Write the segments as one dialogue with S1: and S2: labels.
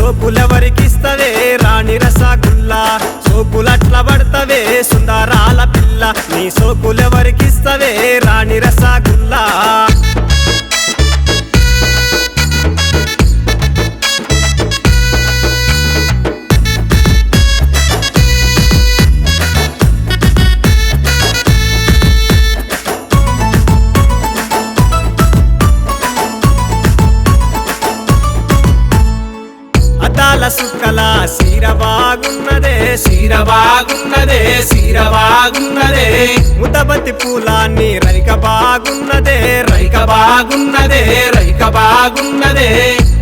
S1: సోకులెవరికిస్తవే రాణి రసగుల్లా సోకులట్ల పడతవే సుందరాల పిల్ల నీ సోకులెవరికిస్తవే రాణి రసగుల్లా అద్దాల సుక్కల సీర బాగున్నదే
S2: సీర బాగున్నదే సీర బాగున్నదే
S1: ముతబతి పూలాన్ని రైక బాగున్నదే
S2: రైక బాగున్నదే రైక బాగున్నదే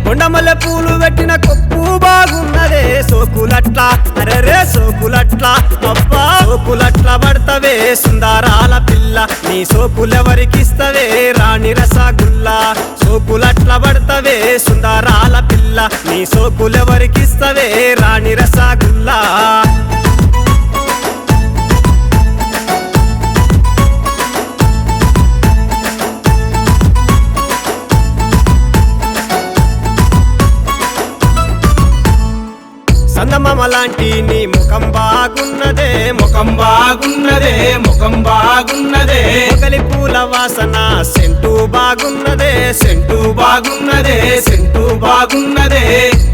S1: కొండమల్లె పూలు పెట్టిన కొప్పు బాగున్నదే సోకులట్ల అరెరే సోకులట్ల అబ్బా సోకులట్ల పడతవే సుందరాల పిల్ల నీ సోకులెవరికిస్తవే రాణి రసగుల్లా సోకులట్ల పడతవే సుందరాల పిల్ల నీ సోకులెవరికిస్తవే రాణి రసగుల్లా సందమామ లాంటి నీ ముఖం బాగున్నదే
S2: ముఖం బాగున్నదే ముఖం బాగున్నదే
S1: మొగలి పూల వాసన సెంటు బాగున్నదే
S2: సెంటు బాగున్నదే సెంటు బాగున్నదే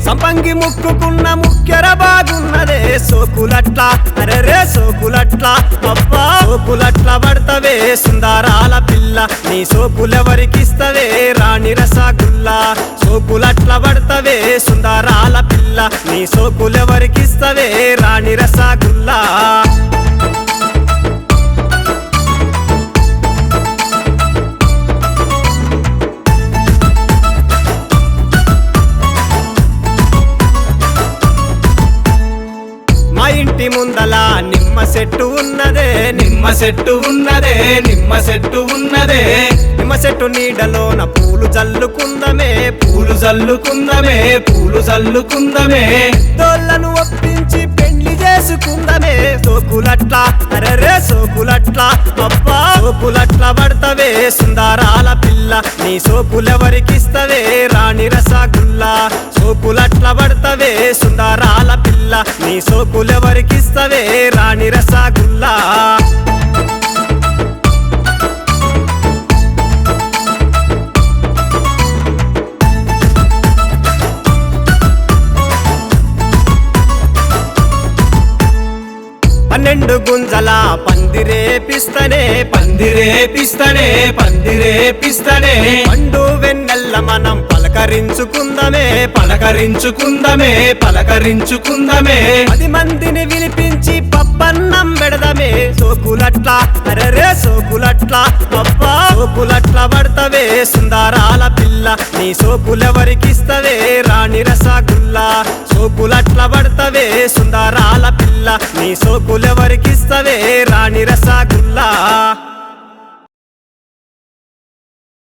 S1: సంపంగి ముక్కుకున్న ముక్కెర బాగున్నదే సోకులట్ల అరెరే సోకులట్ల అబ్బా సోకులట్ల పడతవే సుందరాల పిల్ల నీ సోకులెవరికిస్తవే రాణి రసగుల్లా సోకులట్ల పడతవే సుందరాల పిల్ల నీ సోకులెవరికిస్తవే రాణి రసగుల్లా మా ఇంటి ముందల నిమ్మ చెట్టు ఉన్నదే
S2: నిమ్మ చెట్టు ఉన్నదే నిమ్మ చెట్టు ఉన్నదే
S1: నిమ్మ చెట్టు నీడలోన పూలు జల్లుకుందమే
S2: పూలు జల్లుకుందమే పూలు జల్లుకుందమే
S1: తోళ్ళను ఒప్పించి పెళ్లి చేసుకుందమే సోకులట్ల అరెరే సోకులట్ల అబ్బా సోకులట్ల పడతవే సుందరాల పిల్ల నీ సోకులెవరికిస్తవే రాణి రసగుల్లా సోకులట్ల పడతవే సుందరాల పిల్ల నీ సోకులెవరికిస్తవే రాణి రసగుల్లా పన్నెండు గుంజల పందిరేపిస్తనే
S2: పందిరేపిస్తనే పందిరేపిస్తనే
S1: పండు వెన్నెల్ల మనం పలకరించుకుందమే
S2: పలకరించుకుందమే పలకరించుకుందమే
S1: 10 మందిని విలిపించి పప్పన్నం పెడదమే సోకులట్ల అరెరే సోకులట్ల అబ్బా సోకులట్ల పడతవే సుందరాల పిల్ల నీ సోకులెవరికిస్తవే రాణి రసగుల్లా సోకులట్ల పడతవే సుందరాల పిల్ల నీ సోకులెవరికిస్తవే రాణి రస